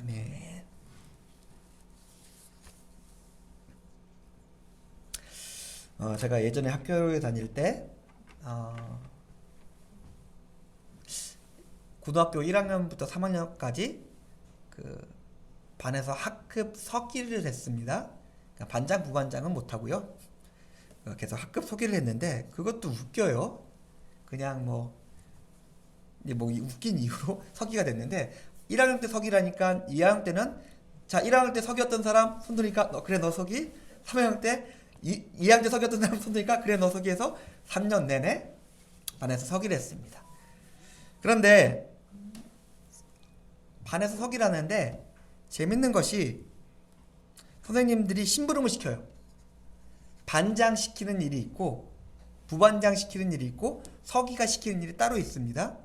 아멘. 제가 예전에 학교에 다닐 때 고등학교 1학년부터 3학년까지 그 반에서 학급 서기를 했습니다. 그러니까 반장, 부반장은 못하고요. 계속 학급 서기를 했는데 그것도 웃겨요. 그냥 뭐 웃긴 이유로 서기가 됐는데 1학년 때 서기라니까 2학년 때는 자 1학년 때 서기였던 사람 손드니까 그래 너 서기. 3학년 때 2학년 때 서기였던 사람 손드니까 그래 너 서기 해서 3년 내내 반에서 서기를 했습니다. 그런데 반에서 서기를 하는데 재밌는 것이 선생님들이 심부름을 시켜요. 반장 시키는 일이 있고 부반장 시키는 일이 있고 서기가 시키는 일이 따로 있습니다.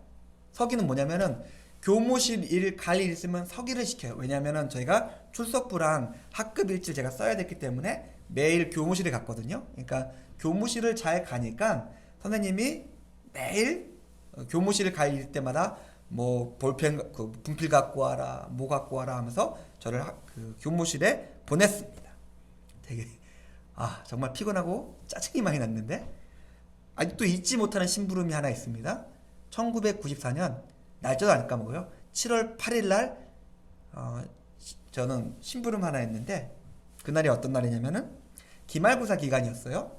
서기는 뭐냐면은 교무실 일 갈 일 있으면 서기를 시켜요. 왜냐면은 저희가 출석부랑 학급 일지를 제가 써야 됐기 때문에 매일 교무실에 갔거든요. 그러니까 교무실을 잘 가니까 선생님이 매일 교무실을 갈 일 때마다 뭐 볼펜, 분필 갖고 와라, 뭐 갖고 와라 하면서 저를 그 교무실에 보냈습니다. 되게 정말 피곤하고 짜증이 많이 났는데 아직도 잊지 못하는 심부름이 하나 있습니다. 1994년 날짜도 안 까먹어요. 7월 8일 날 저는 심부름 하나 했는데 그날이 어떤 날이냐면은 기말고사 기간이었어요.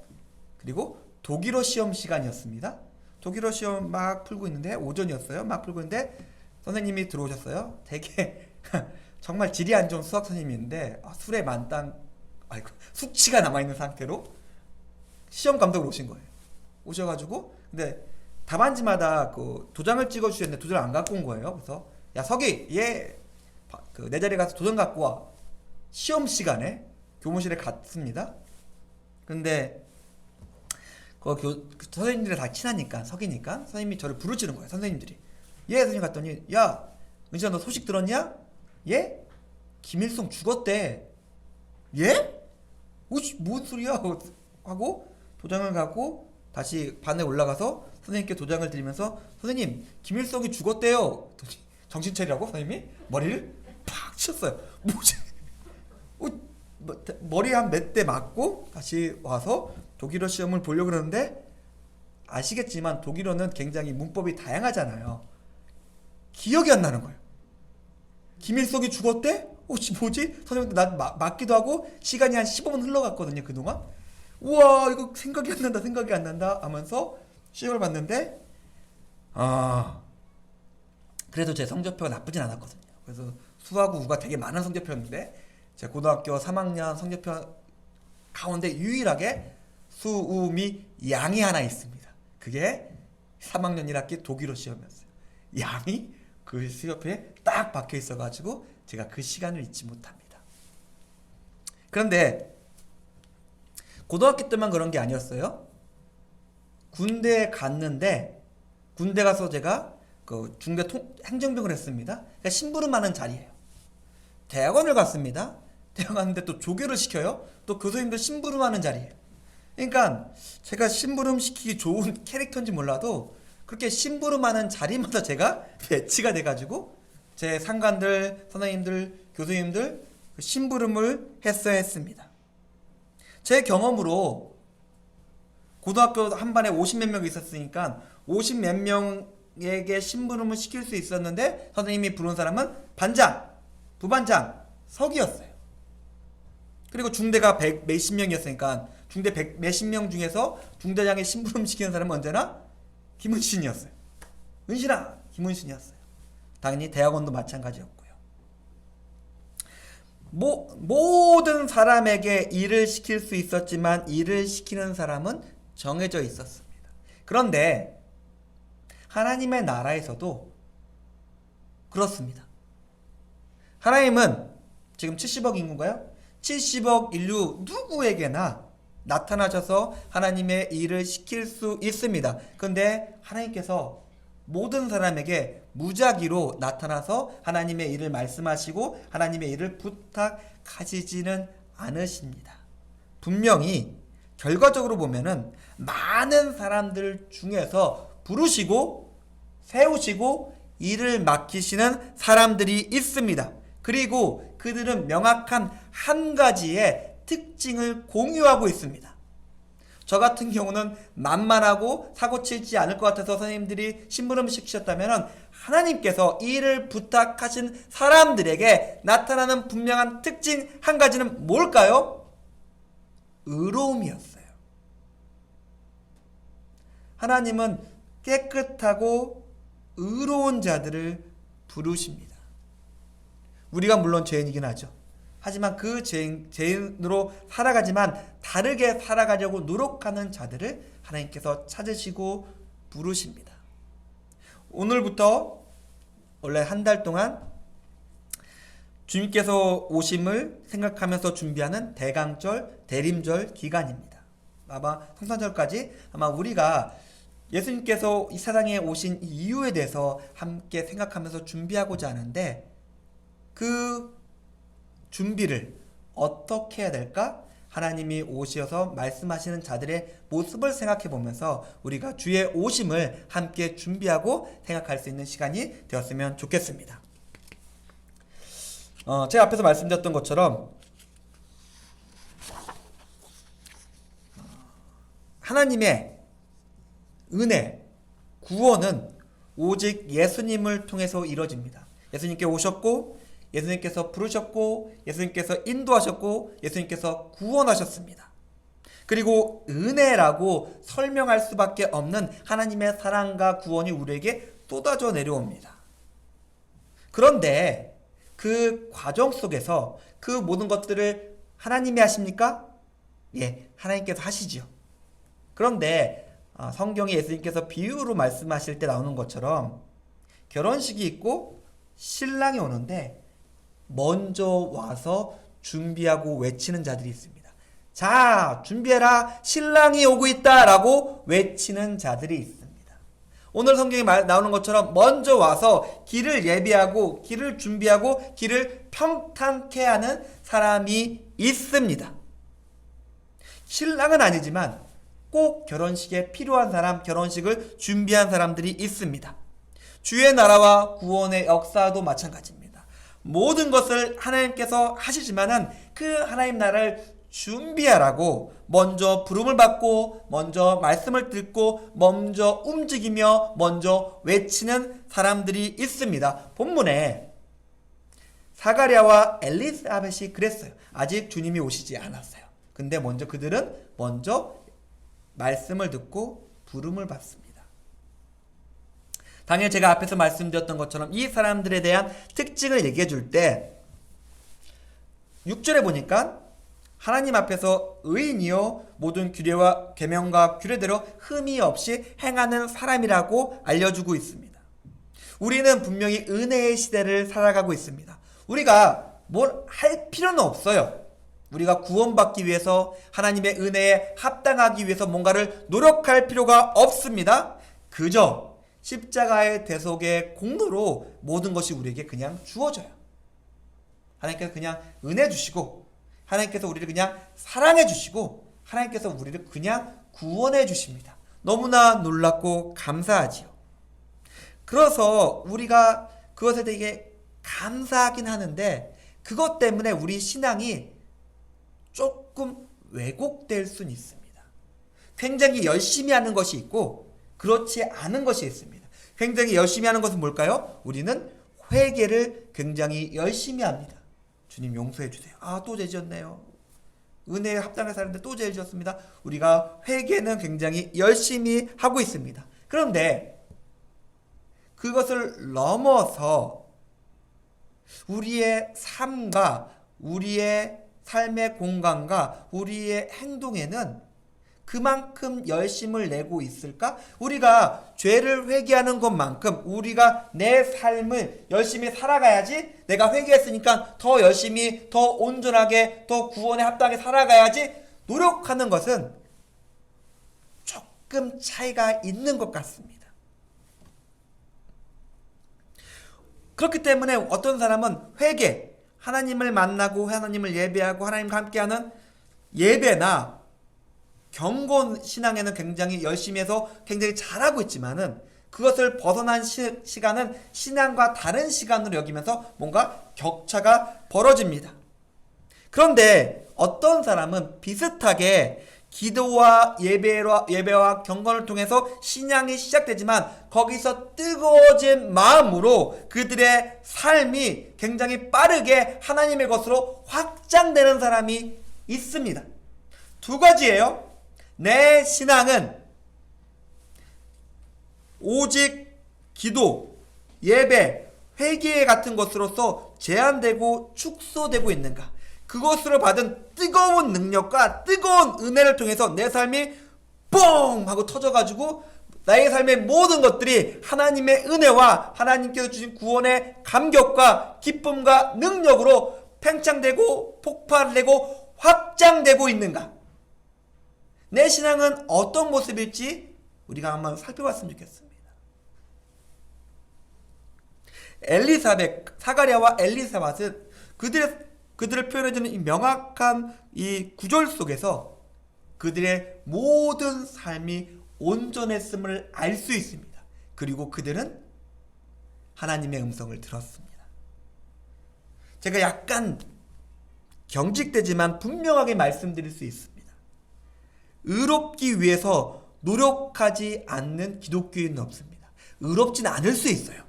그리고 독일어 시험 시간이었습니다. 독일어 시험 막 풀고 있는데 오전이었어요. 막 풀고 있는데 선생님이 들어오셨어요. 되게 정말 질이 안 좋은 수학 선생님인데 술에 만땅 숙취가 남아있는 상태로 시험 감독으로 오신 거예요. 오셔가지고 근데 답안지마다 그 도장을 찍어주셨는데 도장을 안 갖고 온 거예요. 그래서 야 서기 내 자리에 가서 도장 갖고 와. 시험 시간에 교무실에 갔습니다. 근데 선생님들이 다 친하니까 서기니까 선생님이 저를 부르시는 거예요. 선생님들이 선생님 갔더니 야 은신아 너 소식 들었냐? 김일성 죽었대. 뭔 소리야? 하고 도장을 갖고 다시 반에 올라가서 선생님께 도장을 드리면서 선생님 김일성이 죽었대요. 정신 차리라고 선생님이 머리를 팍 쳤어요. 뭐지? 머리 한 몇 대 맞고 다시 와서 독일어 시험을 보려고 그러는데 아시겠지만 독일어는 굉장히 문법이 다양하잖아요. 기억이 안 나는 거예요. 김일성이 죽었대? 뭐지? 선생님도 난 맞기도 하고 시간이 한 15분 흘러갔거든요. 그동안. 우와 이거 생각이 안 난다 하면서 시험을 봤는데 그래도 제 성적표가 나쁘진 않았거든요. 그래서 수하고 우가 되게 많은 성적표였는데 제 고등학교 3학년 성적표 가운데 유일하게 수, 우, 미, 양이 하나 있습니다. 그게 3학년 1학기 독일어 시험이었어요. 양이 그 시험표에 딱 박혀 있어가지고 제가 그 시간을 잊지 못합니다. 그런데 고등학교 때만 그런 게 아니었어요. 군대에 갔는데 군대 가서 제가 그 중대 행정병을 했습니다. 그러니까 심부름하는 자리예요. 대학원을 갔습니다. 대학 갔는데 또 조교를 시켜요. 또 교수님들 심부름하는 자리예요. 그러니까 제가 심부름 시키기 좋은 캐릭터인지 몰라도 그렇게 심부름하는 자리마다 제가 배치가 돼가지고 제 상관들, 선생님들, 교수님들 심부름을 했어야 했습니다. 제 경험으로 고등학교 한 반에 50몇 명 있었으니까 50몇 명에게 심부름을 시킬 수 있었는데 선생님이 부른 사람은 반장, 부반장, 서기였어요. 그리고 중대가 100 몇십 명이었으니까 중대 100 몇십 명 중에서 중대장에 심부름 시키는 사람은 언제나 김은신이었어요. 은신아, 김은신이었어요. 당연히 대학원도 마찬가지였고요. 모든 사람에게 일을 시킬 수 있었지만 일을 시키는 사람은 정해져 있었습니다. 그런데 하나님의 나라에서도 그렇습니다. 하나님은 지금 70억 인구인가요? 70억 인류 누구에게나 나타나셔서 하나님의 일을 시킬 수 있습니다. 그런데 하나님께서 모든 사람에게 무작위로 나타나서 하나님의 일을 말씀하시고 하나님의 일을 부탁하시지는 않으십니다. 분명히 결과적으로 보면은 많은 사람들 중에서 부르시고 세우시고 일을 맡기시는 사람들이 있습니다. 그리고 그들은 명확한 한 가지의 특징을 공유하고 있습니다. 저 같은 경우는 만만하고 사고치지 않을 것 같아서 선생님들이 심부름 시키셨다면 하나님께서 일을 부탁하신 사람들에게 나타나는 분명한 특징 한 가지는 뭘까요? 의로움이었어요. 하나님은 깨끗하고 의로운 자들을 부르십니다. 우리가 물론 죄인이긴 하죠. 하지만 그 죄인으로 살아가지만 다르게 살아가려고 노력하는 자들을 하나님께서 찾으시고 부르십니다. 오늘부터 원래 한 달 동안 주님께서 오심을 생각하면서 준비하는 대강절, 대림절 기간입니다. 아마 성탄절까지 아마 우리가 예수님께서 이 세상에 오신 이유에 대해서 함께 생각하면서 준비하고자 하는데 그 준비를 어떻게 해야 될까? 하나님이 오셔서 말씀하시는 자들의 모습을 생각해 보면서 우리가 주의 오심을 함께 준비하고 생각할 수 있는 시간이 되었으면 좋겠습니다. 제가 앞에서 말씀드렸던 것처럼 하나님의 은혜, 구원은 오직 예수님을 통해서 이루어집니다. 예수님께 오셨고 예수님께서 부르셨고 예수님께서 인도하셨고 예수님께서 구원하셨습니다. 그리고 은혜라고 설명할 수밖에 없는 하나님의 사랑과 구원이 우리에게 쏟아져 내려옵니다. 그런데 그 과정 속에서 그 모든 것들을 하나님이 하십니까? 예, 하나님께서 하시지요. 그런데 성경에 예수님께서 비유로 말씀하실 때 나오는 것처럼 결혼식이 있고 신랑이 오는데 먼저 와서 준비하고 외치는 자들이 있습니다. 자, 준비해라. 신랑이 오고 있다 라고 외치는 자들이 있습니다. 오늘 성경에 나오는 것처럼 먼저 와서 길을 예비하고 길을 준비하고 길을 평탄케 하는 사람이 있습니다. 신랑은 아니지만 꼭 결혼식에 필요한 사람, 결혼식을 준비한 사람들이 있습니다. 주의 나라와 구원의 역사도 마찬가지입니다. 모든 것을 하나님께서 하시지만은 그 하나님 나라를 준비하라고 먼저 부름을 받고 먼저 말씀을 듣고 먼저 움직이며 먼저 외치는 사람들이 있습니다. 본문에 사가랴와 엘리사벳이 그랬어요. 아직 주님이 오시지 않았어요. 근데 그들은 먼저 말씀을 듣고 부름을 받습니다. 당연히 제가 앞에서 말씀드렸던 것처럼 이 사람들에 대한 특징을 얘기해 줄 때 6절에 보니까 하나님 앞에서 의인이요 모든 규례와 계명과 규례대로 흠이 없이 행하는 사람이라고 알려주고 있습니다. 우리는 분명히 은혜의 시대를 살아가고 있습니다. 우리가 뭘 할 필요는 없어요. 우리가 구원받기 위해서 하나님의 은혜에 합당하기 위해서 뭔가를 노력할 필요가 없습니다. 그저 십자가의 대속의 공로로 모든 것이 우리에게 그냥 주어져요. 하나님께서 그냥 은혜 주시고 하나님께서 우리를 그냥 사랑해 주시고 하나님께서 우리를 그냥 구원해 주십니다. 너무나 놀랍고 감사하지요. 그래서 우리가 그것에 대해 감사하긴 하는데 그것 때문에 우리 신앙이 조금 왜곡될 수는 있습니다. 굉장히 열심히 하는 것이 있고 그렇지 않은 것이 있습니다. 굉장히 열심히 하는 것은 뭘까요? 우리는 회개를 굉장히 열심히 합니다. 주님 용서해 주세요. 또 죄 지었네요. 은혜에 합당한 사람인데 또 죄 지었습니다. 우리가 회개는 굉장히 열심히 하고 있습니다. 그런데 그것을 넘어서 우리의 삶과 우리의 삶의 공간과 우리의 행동에는 그만큼 열심을 내고 있을까? 우리가 죄를 회개하는 것만큼 우리가 내 삶을 열심히 살아가야지, 내가 회개했으니까 더 열심히, 더 온전하게, 더 구원에 합당하게 살아가야지 노력하는 것은 조금 차이가 있는 것 같습니다. 그렇기 때문에 어떤 사람은 회개, 하나님을 만나고 하나님을 예배하고 하나님과 함께하는 예배나 경건 신앙에는 굉장히 열심히 해서 굉장히 잘하고 있지만은 그것을 벗어난 시간은 신앙과 다른 시간으로 여기면서 뭔가 격차가 벌어집니다. 그런데 어떤 사람은 비슷하게 기도와 예배와 경건을 통해서 신앙이 시작되지만 거기서 뜨거워진 마음으로 그들의 삶이 굉장히 빠르게 하나님의 것으로 확장되는 사람이 있습니다. 두 가지예요. 내 신앙은 오직 기도, 예배, 회개 같은 것으로서 제한되고 축소되고 있는가? 그것으로 받은 뜨거운 능력과 뜨거운 은혜를 통해서 내 삶이 뽕! 하고 터져가지고 나의 삶의 모든 것들이 하나님의 은혜와 하나님께서 주신 구원의 감격과 기쁨과 능력으로 팽창되고 폭발되고 확장되고 있는가? 내 신앙은 어떤 모습일지 우리가 한번 살펴봤으면 좋겠습니다. 사가랴와 엘리사벳은 그들을 표현해주는 이 명확한 이 구절 속에서 그들의 모든 삶이 온전했음을 알 수 있습니다. 그리고 그들은 하나님의 음성을 들었습니다. 제가 약간 경직되지만 분명하게 말씀드릴 수 있습니다. 의롭기 위해서 노력하지 않는 기독교인은 없습니다. 의롭진 않을 수 있어요.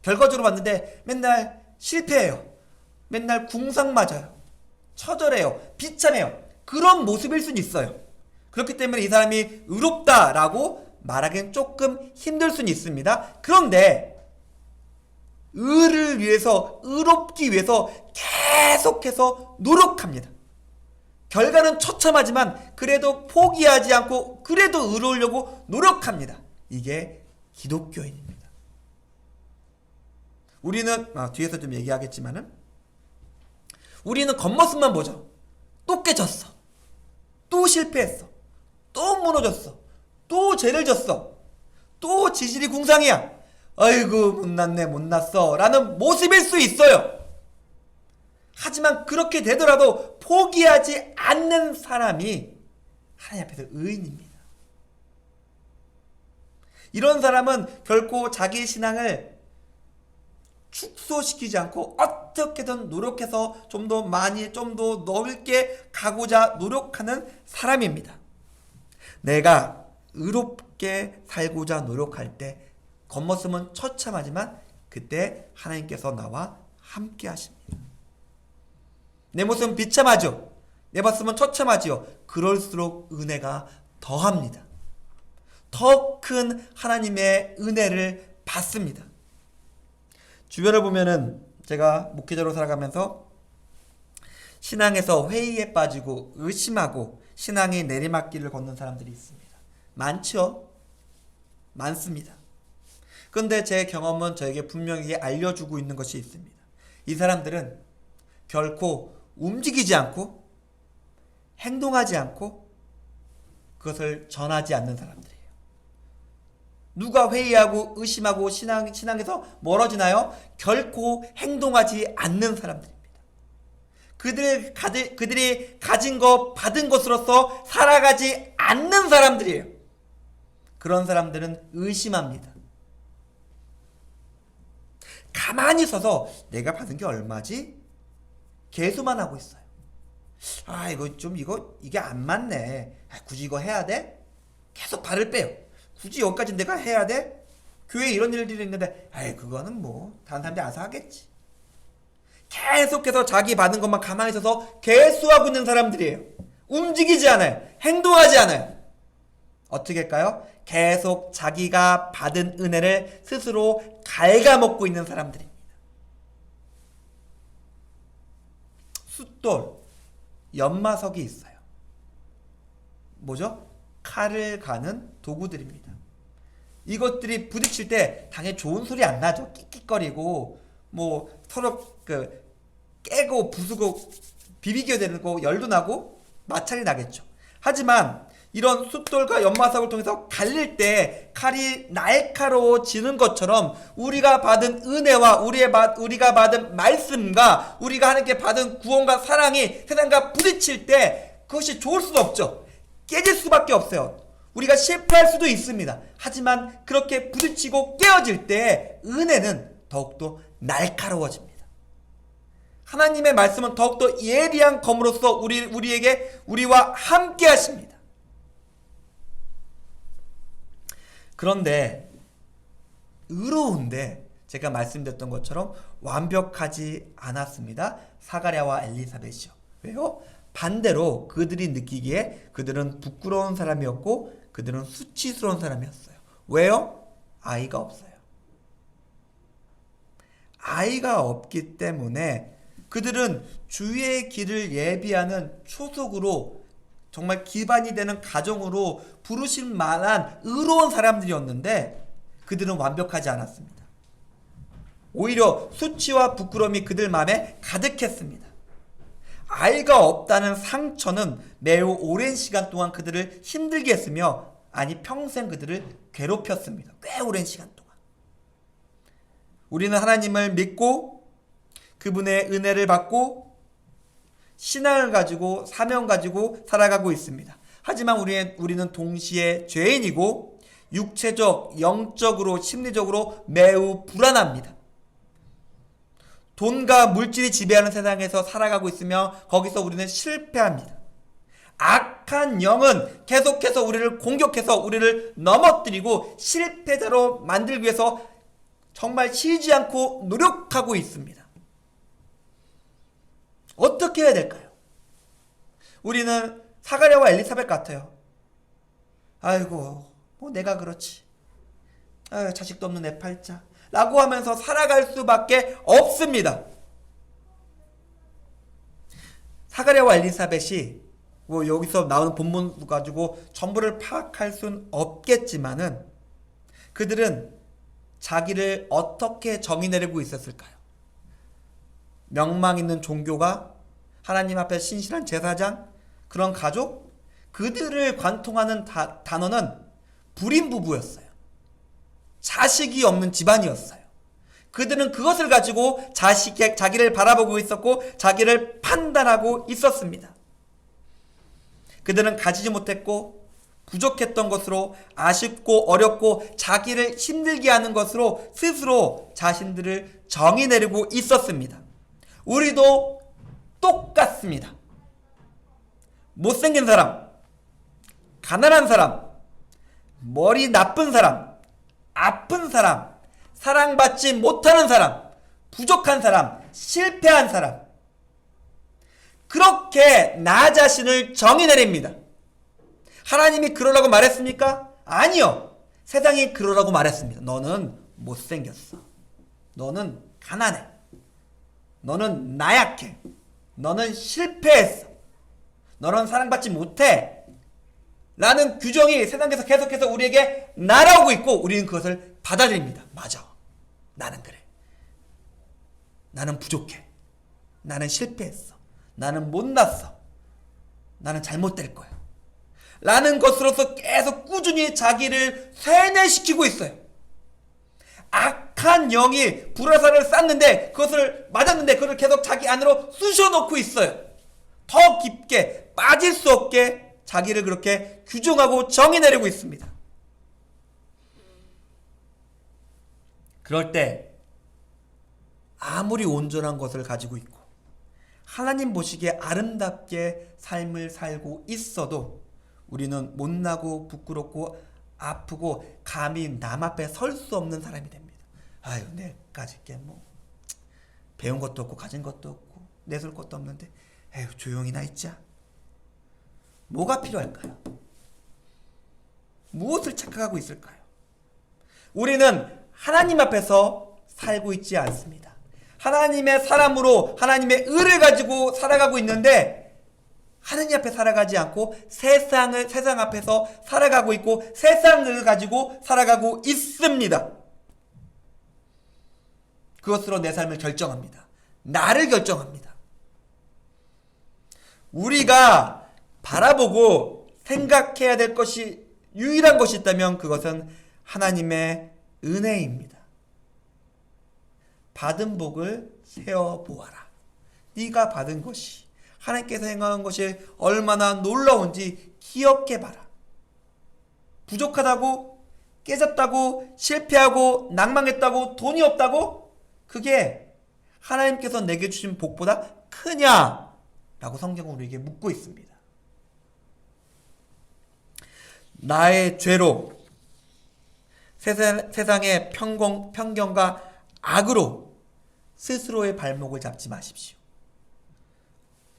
결과적으로 봤는데 맨날 실패해요. 맨날 궁상 맞아요. 처절해요. 비참해요. 그런 모습일 수는 있어요. 그렇기 때문에 이 사람이 의롭다라고 말하기는 조금 힘들 수는 있습니다. 그런데 의를 위해서, 의롭기 위해서 계속해서 노력합니다. 결과는 처참하지만 그래도 포기하지 않고 그래도 의로우려고 노력합니다. 이게 기독교인입니다. 우리는 뒤에서 좀 얘기하겠지만은 우리는 겉모습만 보죠. 또 깨졌어. 또 실패했어. 또 무너졌어. 또 죄를 졌어. 또 지질이 궁상이야. 아이고 못났네 못났어 라는 모습일 수 있어요. 하지만 그렇게 되더라도 포기하지 않는 사람이 하나님 앞에서 의인입니다. 이런 사람은 결코 자기 신앙을 축소시키지 않고 어떻게든 노력해서 좀 더 많이, 좀 더 넓게 가고자 노력하는 사람입니다. 내가 의롭게 살고자 노력할 때 겉모습은 처참하지만 그때 하나님께서 나와 함께 하십니다. 내 모습은 비참하죠. 내 모습은 처참하지요. 그럴수록 은혜가 더합니다. 더 큰 하나님의 은혜를 받습니다. 주변을 보면은 제가 목회자로 살아가면서 신앙에서 회의에 빠지고 의심하고 신앙의 내리막길을 걷는 사람들이 있습니다. 많죠? 많습니다. 그런데 제 경험은 저에게 분명히 알려주고 있는 것이 있습니다. 이 사람들은 결코 움직이지 않고 행동하지 않고 그것을 전하지 않는 사람들이에요. 누가 회의하고 의심하고 신앙에서 멀어지나요? 결코 행동하지 않는 사람들입니다. 그들이 가진 것, 받은 것으로서 살아가지 않는 사람들이에요. 그런 사람들은 의심합니다. 가만히 서서 내가 받은 게 얼마지? 계수만 하고 있어요. 이게 안 맞네. 굳이 이거 해야 돼? 계속 발을 빼요. 굳이 여기까지 내가 해야 돼? 교회에 이런 일들이 있는데 그거는 다른 사람들이 알아서 하겠지. 계속해서 자기 받은 것만 가만히 있어서 개수하고 있는 사람들이에요. 움직이지 않아요. 행동하지 않아요. 어떻게 할까요? 계속 자기가 받은 은혜를 스스로 갉아먹고 있는 사람들입니다. 숫돌, 연마석이 있어요. 뭐죠? 칼을 가는 도구들입니다. 이것들이 부딪힐 때 당연히 좋은 소리 안 나죠. 끽끽거리고 서로 깨고 부수고 비비게 되고 열도 나고 마찰이 나겠죠. 하지만 이런 숫돌과 연마석을 통해서 갈릴 때 칼이 날카로워지는 것처럼 우리가 받은 은혜와 우리가 받은 말씀과 우리가 하나님께 받은 구원과 사랑이 세상과 부딪힐 때 그것이 좋을 수도 없죠. 깨질 수밖에 없어요. 우리가 실패할 수도 있습니다. 하지만 그렇게 부딪히고 깨어질 때 은혜는 더욱더 날카로워집니다. 하나님의 말씀은 더욱더 예리한 검으로서 우리와 함께 하십니다. 그런데 의로운데 제가 말씀드렸던 것처럼 완벽하지 않았습니다. 사가랴와 엘리사벳이요. 왜요? 반대로 그들이 느끼기에 그들은 부끄러운 사람이었고 그들은 수치스러운 사람이었어요. 왜요? 아이가 없어요. 아이가 없기 때문에 그들은 주의 길을 예비하는 초석으로 정말 기반이 되는 가정으로 부르실 만한 의로운 사람들이었는데 그들은 완벽하지 않았습니다. 오히려 수치와 부끄러움이 그들 마음에 가득했습니다. 아이가 없다는 상처는 매우 오랜 시간 동안 그들을 힘들게 했으며 아니 평생 그들을 괴롭혔습니다. 꽤 오랜 시간 동안. 우리는 하나님을 믿고 그분의 은혜를 받고 신앙을 가지고 사명 가지고 살아가고 있습니다. 하지만 우리는 동시에 죄인이고 육체적, 영적으로, 심리적으로 매우 불안합니다. 돈과 물질이 지배하는 세상에서 살아가고 있으며 거기서 우리는 실패합니다. 악한 영은 계속해서 우리를 공격해서 우리를 넘어뜨리고 실패자로 만들기 위해서 정말 쉬지 않고 노력하고 있습니다. 어떻게 해야 될까요? 우리는 사가랴와 엘리사벳 같아요. 아이고 뭐 내가 그렇지. 아유, 자식도 없는 내 팔자 라고 하면서 살아갈 수밖에 없습니다. 사가랴와 엘리사벳이 뭐 여기서 나오는 본문 가지고 전부를 파악할 수는 없겠지만은 그들은 자기를 어떻게 정의 내리고 있었을까요? 명망 있는 종교가 하나님 앞에 신실한 제사장 그런 가족 그들을 관통하는 단어는 불임 부부였어요. 자식이 없는 집안이었어요. 그들은 그것을 가지고 자기를 바라보고 있었고 자기를 판단하고 있었습니다. 그들은 가지지 못했고 부족했던 것으로 아쉽고 어렵고 자기를 힘들게 하는 것으로 스스로 자신들을 정의 내리고 있었습니다. 우리도 똑같습니다. 못생긴 사람, 가난한 사람, 머리 나쁜 사람, 아픈 사람, 사랑받지 못하는 사람, 부족한 사람, 실패한 사람 그렇게 나 자신을 정의 내립니다. 하나님이 그러라고 말했습니까? 아니요. 세상이 그러라고 말했습니다. 너는 못생겼어. 너는 가난해. 너는 나약해. 너는 실패했어. 너는 사랑받지 못해. 라는 규정이 세상에서 계속해서 우리에게 날아오고 있고 우리는 그것을 받아들입니다. 맞아. 나는 그래. 나는 부족해. 나는 실패했어. 나는 못났어. 나는 잘못될 거야. 라는 것으로서 계속 꾸준히 자기를 세뇌시키고 있어요. 악한 영이 불화살을 쐈는데 그것을 맞았는데 그걸 계속 자기 안으로 쑤셔넣고 있어요. 더 깊게 빠질 수 없게 자기를 그렇게 규정하고 정의 내리고 있습니다. 그럴 때 아무리 온전한 것을 가지고 있고 하나님 보시기에 아름답게 삶을 살고 있어도 우리는 못나고 부끄럽고 아프고 감히 남 앞에 설 수 없는 사람이 됩니다. 아유 내까짓 게 뭐 배운 것도 없고 가진 것도 없고 내세울 것도 없는데 에휴 조용히나 있자. 뭐가 필요할까요? 무엇을 착각하고 있을까요? 우리는 하나님 앞에서 살고 있지 않습니다. 하나님의 사람으로 하나님의 의를 가지고 살아가고 있는데 하나님 앞에 살아가지 않고 세상 앞에서 살아가고 있고 세상을 가지고 살아가고 있습니다. 그것으로 내 삶을 결정합니다. 나를 결정합니다. 우리가 바라보고 생각해야 될 것이 유일한 것이 있다면 그것은 하나님의 은혜입니다. 받은 복을 세어보아라. 네가 받은 것이 하나님께서 행하는 것이 얼마나 놀라운지 기억해봐라. 부족하다고, 깨졌다고, 실패하고, 낭망했다고, 돈이 없다고? 그게 하나님께서 내게 주신 복보다 크냐? 라고 성경은 우리에게 묻고 있습니다. 나의 죄로, 세상의 편견과 악으로 스스로의 발목을 잡지 마십시오.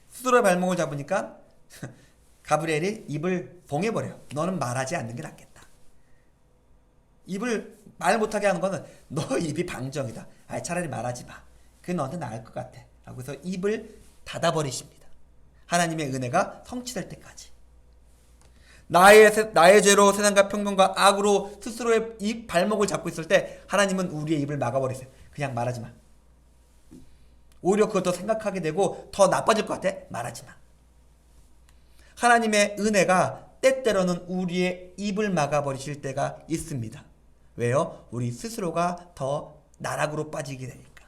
스스로의 발목을 잡으니까 가브리엘이 입을 봉해버려요. 너는 말하지 않는 게 낫겠다. 입을 말 못하게 하는 거는 너 입이 방정이다. 차라리 말하지 마. 그게 너한테 나을 것 같아. 라고 해서 입을 닫아버리십니다. 하나님의 은혜가 성취될 때까지. 나의 죄로 세상과 편견과 악으로 스스로의 입 발목을 잡고 있을 때 하나님은 우리의 입을 막아버리세요. 그냥 말하지 마. 오히려 그걸 더 생각하게 되고 더 나빠질 것 같아. 말하지 마. 하나님의 은혜가 때때로는 우리의 입을 막아버리실 때가 있습니다. 왜요? 우리 스스로가 더 나락으로 빠지게 되니까.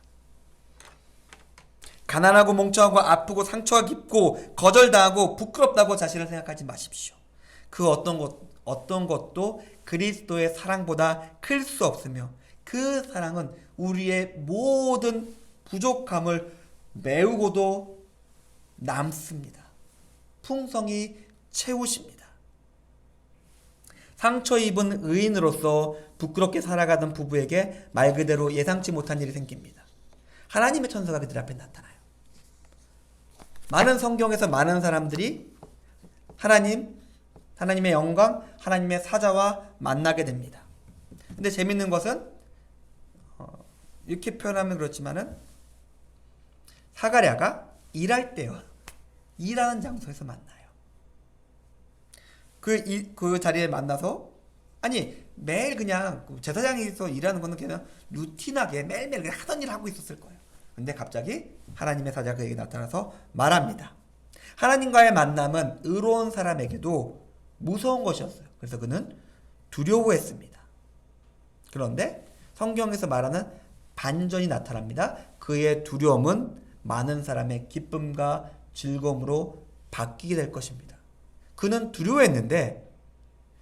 가난하고 멍청하고 아프고 상처가 깊고 거절당하고 부끄럽다고 자신을 생각하지 마십시오. 그 어떤 것도 그리스도의 사랑보다 클 수 없으며 그 사랑은 우리의 모든 부족함을 메우고도 남습니다. 풍성히 채우십니다. 상처 입은 의인으로서 부끄럽게 살아가던 부부에게 말 그대로 예상치 못한 일이 생깁니다. 하나님의 천사가 그들 앞에 나타나요. 많은 성경에서 많은 사람들이 하나님의 영광, 하나님의 사자와 만나게 됩니다. 근데 재밌는 것은 이렇게 표현하면 그렇지만은 사가랴가 일할 때요. 일하는 장소에서 만나요. 그 자리에 만나서 매일 그냥 제사장에서 일하는 거는 그냥 루틴하게 매일매일 그냥 하던 일을 하고 있었을 거예요. 근데 갑자기 하나님의 사자가 그에게 나타나서 말합니다. 하나님과의 만남은 의로운 사람에게도 무서운 것이었어요. 그래서 그는 두려워했습니다. 그런데 성경에서 말하는 반전이 나타납니다. 그의 두려움은 많은 사람의 기쁨과 즐거움으로 바뀌게 될 것입니다. 그는 두려워했는데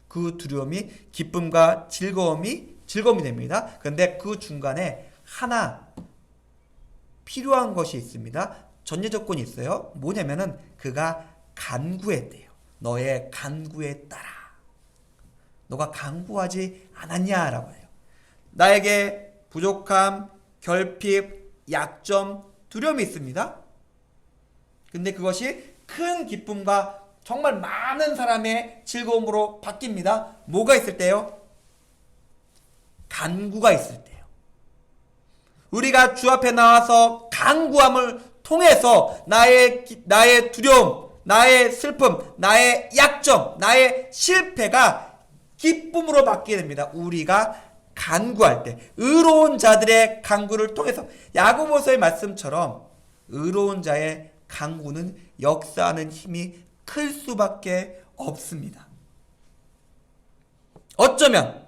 그 두려움이 기쁨과 즐거움이 됩니다. 그런데 그 중간에 하나 필요한 것이 있습니다. 전제 조건이 있어요. 뭐냐면은 그가 간구했대요. 너의 간구에 따라. 너가 간구하지 않았냐라고 해요. 나에게 부족함, 결핍, 약점, 두려움이 있습니다. 근데 그것이 큰 기쁨과 정말 많은 사람의 즐거움으로 바뀝니다. 뭐가 있을 때요? 간구가 있을 때요. 우리가 주 앞에 나와서 간구함을 통해서 나의 두려움, 나의 슬픔, 나의 약점, 나의 실패가 기쁨으로 바뀌게 됩니다. 우리가 간구할 때, 의로운 자들의 간구를 통해서 야고보서의 말씀처럼 의로운 자의 간구는 역사하는 힘이 클 수밖에 없습니다. 어쩌면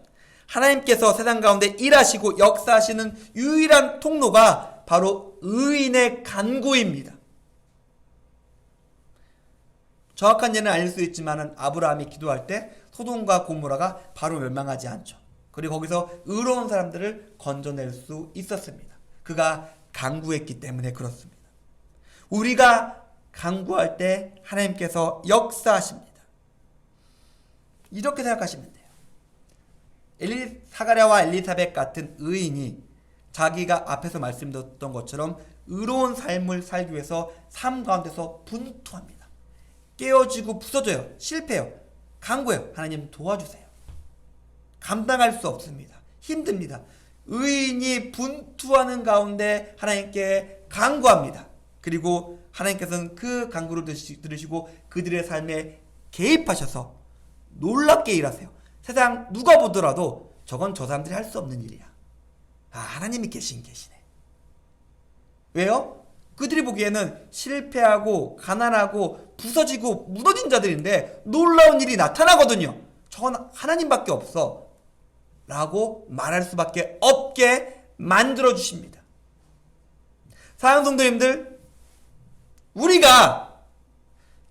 하나님께서 세상 가운데 일하시고 역사하시는 유일한 통로가 바로 의인의 간구입니다. 정확한 예는 아닐 수 있지만 아브라함이 기도할 때 소돔과 고모라가 바로 멸망하지 않죠. 그리고 거기서 의로운 사람들을 건져낼 수 있었습니다. 그가 간구했기 때문에 그렇습니다. 우리가 간구할 때 하나님께서 역사하십니다. 이렇게 생각하시면 돼요. 사가랴와 엘리사벳 같은 의인이 자기가 앞에서 말씀드렸던 것처럼 의로운 삶을 살기 위해서 삶 가운데서 분투합니다. 깨어지고 부서져요. 실패해요. 간구해요. 하나님 도와주세요. 감당할 수 없습니다. 힘듭니다. 의인이 분투하는 가운데 하나님께 간구합니다. 그리고 하나님께서는 그 간구를 들으시고 그들의 삶에 개입하셔서 놀랍게 일하세요. 세상 누가 보더라도 저건 저 사람들이 할 수 없는 일이야. 하나님이 계시네. 왜요? 그들이 보기에는 실패하고 가난하고 부서지고 무너진 자들인데 놀라운 일이 나타나거든요. 저건 하나님밖에 없어 라고 말할 수밖에 없게 만들어주십니다. 사랑하는 성도님들, 우리가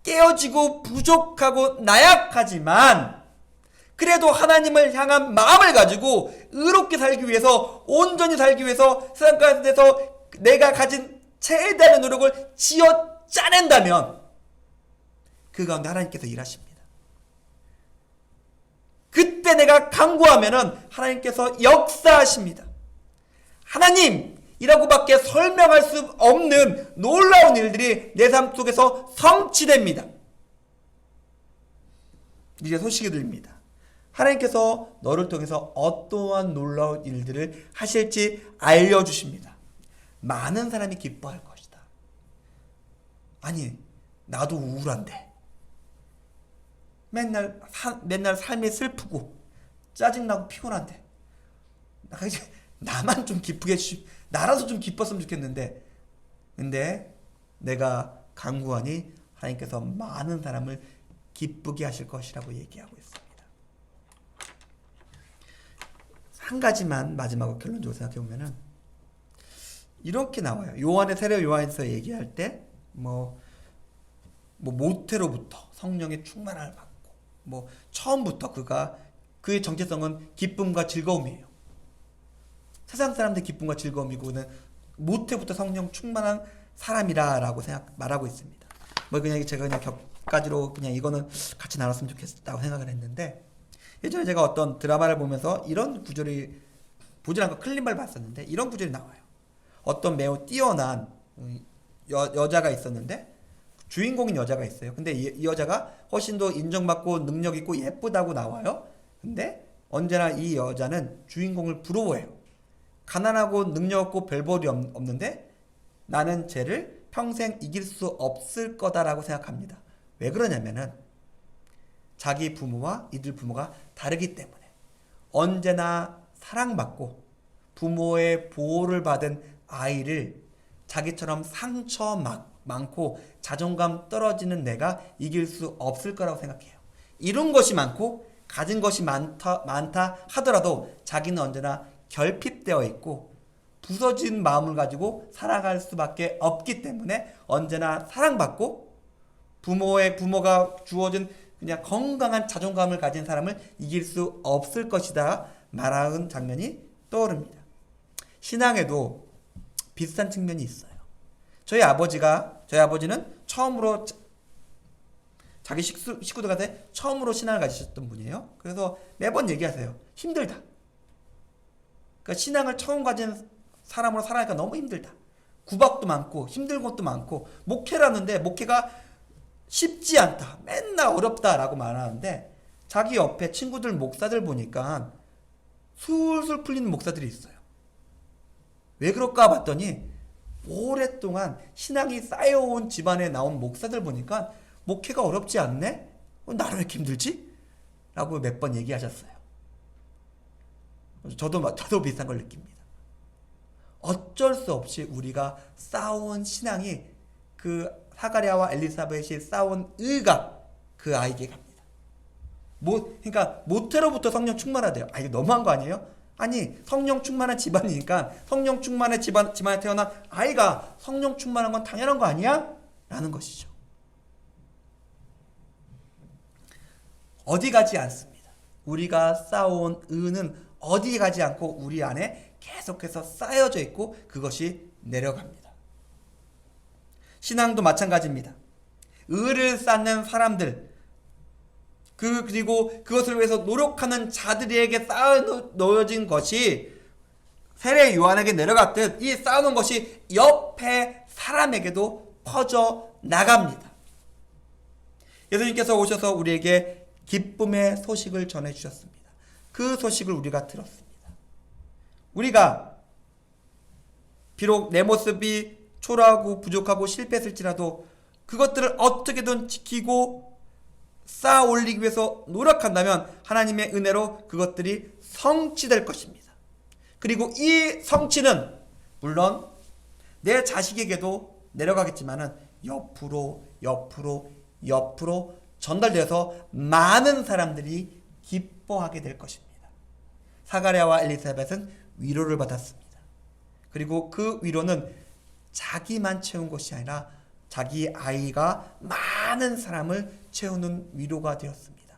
깨어지고 부족하고 나약하지만 그래도 하나님을 향한 마음을 가지고 의롭게 살기 위해서, 온전히 살기 위해서 세상 가운데서 내가 가진 최대한의 노력을 지어 짜낸다면 그 가운데 하나님께서 일하십니다. 그때 내가 간구하면은 하나님께서 역사하십니다. 하나님이라고밖에 설명할 수 없는 놀라운 일들이 내 삶 속에서 성취됩니다. 이제 소식이 들립니다. 하나님께서 너를 통해서 어떠한 놀라운 일들을 하실지 알려주십니다. 많은 사람이 기뻐할 것이다. 아니, 나도 우울한데 맨날 삶이 슬프고 짜증나고 피곤한데 나만 좀 기쁘게 해주시, 나라도 좀 기뻤으면 좋겠는데, 근데 내가 간구하니 하나님께서 많은 사람을 기쁘게 하실 것이라고 얘기하고 있습니다. 한 가지만 마지막으로 결론적으로 생각해 보면은 이렇게 나와요. 요한의 세례 요한에서 얘기할 때 모태로부터 성령의 충만함을 받고, 처음부터 그의 정체성은 기쁨과 즐거움이에요. 세상 사람들 기쁨과 즐거움이고, 그는 모태부터 성령 충만한 사람이라라고 말하고 있습니다. 제가 그냥 격가지로 그냥 이거는 같이 나눴으면 좋겠다고 생각을 했는데, 예전에 제가 어떤 드라마를 보면서 이런 구절이 보질 않고 클립을 봤었는데 이런 구절이 나와요. 어떤 매우 뛰어난 여자가 있었는데, 주인공인 여자가 있어요. 근데 이 여자가 훨씬 더 인정받고 능력 있고 예쁘다고 나와요. 근데 언제나 이 여자는 주인공을 부러워해요. 가난하고 능력 없고 별볼이 없는데 나는 쟤를 평생 이길 수 없을 거다라고 생각합니다. 왜 그러냐면은 자기 부모와 이들 부모가 다르기 때문에 언제나 사랑받고 부모의 보호를 받은 아이를 자기처럼 상처 많고 자존감 떨어지는 내가 이길 수 없을 거라고 생각해요. 이룬 것이 많고 가진 것이 많다 하더라도 자기는 언제나 결핍되어 있고 부서진 마음을 가지고 살아갈 수밖에 없기 때문에 언제나 사랑받고 부모가 주어진 그냥 건강한 자존감을 가진 사람을 이길 수 없을 것이다 말하는 장면이 떠오릅니다. 신앙에도 비슷한 측면이 있어요. 저희 아버지는 처음으로 자기 식구들한테 처음으로 신앙을 가지셨던 분이에요. 그래서 매번 얘기하세요. 힘들다. 그러니까 신앙을 처음 가진 사람으로 살아가니까 너무 힘들다. 구박도 많고 힘든 것도 많고 목회를 하는데 목회가 쉽지 않다. 맨날 어렵다라고 말하는데 자기 옆에 친구들 목사들 보니까 술술 풀리는 목사들이 있어요. 왜 그럴까 봤더니 오랫동안 신앙이 쌓여온 집안에 나온 목사들 보니까 목회가 어렵지 않네? 나는 왜 이렇게 힘들지? 라고 몇 번 얘기하셨어요. 저도 비슷한 걸 느낍니다. 어쩔 수 없이 우리가 쌓아온 신앙이 그 사가랴와 엘리사벳이 쌓아온 의가 그 아이에게 갑니다. 그러니까 모태로부터 성령 충만하대요. 이거 너무한 거 아니에요? 아니, 성령 충만한 집안이니까 성령 충만한 집안에 태어난 아이가 성령 충만한 건 당연한 거 아니야? 라는 것이죠. 어디 가지 않습니다. 우리가 쌓아온 의는 어디 가지 않고 우리 안에 계속해서 쌓여져 있고 그것이 내려갑니다. 신앙도 마찬가지입니다. 의를 쌓는 사람들, 그리고 그것을 위해서 노력하는 자들에게 쌓아놓여진 것이 세례 요한에게 내려갔듯 이 쌓아놓은 것이 옆에 사람에게도 퍼져 나갑니다. 예수님께서 오셔서 우리에게 기쁨의 소식을 전해주셨습니다. 그 소식을 우리가 들었습니다. 우리가 비록 내 모습이 초라하고 부족하고 실패했을지라도 그것들을 어떻게든 지키고 쌓아 올리기 위해서 노력한다면 하나님의 은혜로 그것들이 성취될 것입니다. 그리고 이 성취는 물론 내 자식에게도 내려가겠지만은 옆으로 전달되어서 많은 사람들이 기뻐하게 될 것입니다. 사가랴와 엘리사벳은 위로를 받았습니다. 그리고 그 위로는 자기만 채운 것이 아니라 자기 아이가 많은 사람을 채우는 위로가 되었습니다.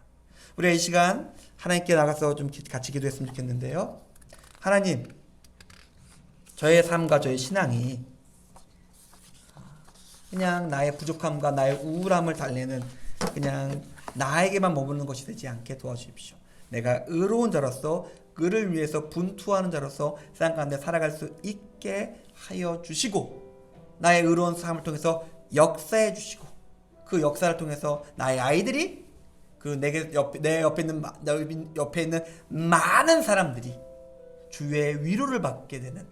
우리 이 시간 하나님께 나가서 좀 같이 기도했으면 좋겠는데요. 하나님, 저의 삶과 저의 신앙이 그냥 나의 부족함과 나의 우울함을 달래는 그냥 나에게만 머무는 것이 되지 않게 도와주십시오. 내가 의로운 자로서 그를 위해서 분투하는 자로서 세상 가운데 살아갈 수 있게 하여 주시고, 나의 의로운 삶을 통해서 역사해 주시고, 그 역사를 통해서 나의 아이들이 내 옆에 있는 많은 사람들이 주의 위로를 받게 되는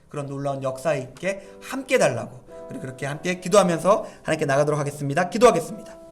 그런 놀라운 역사 있게 함께 달라고, 그리고 그렇게 함께 기도하면서 하나님께 나가도록 하겠습니다. 기도하겠습니다.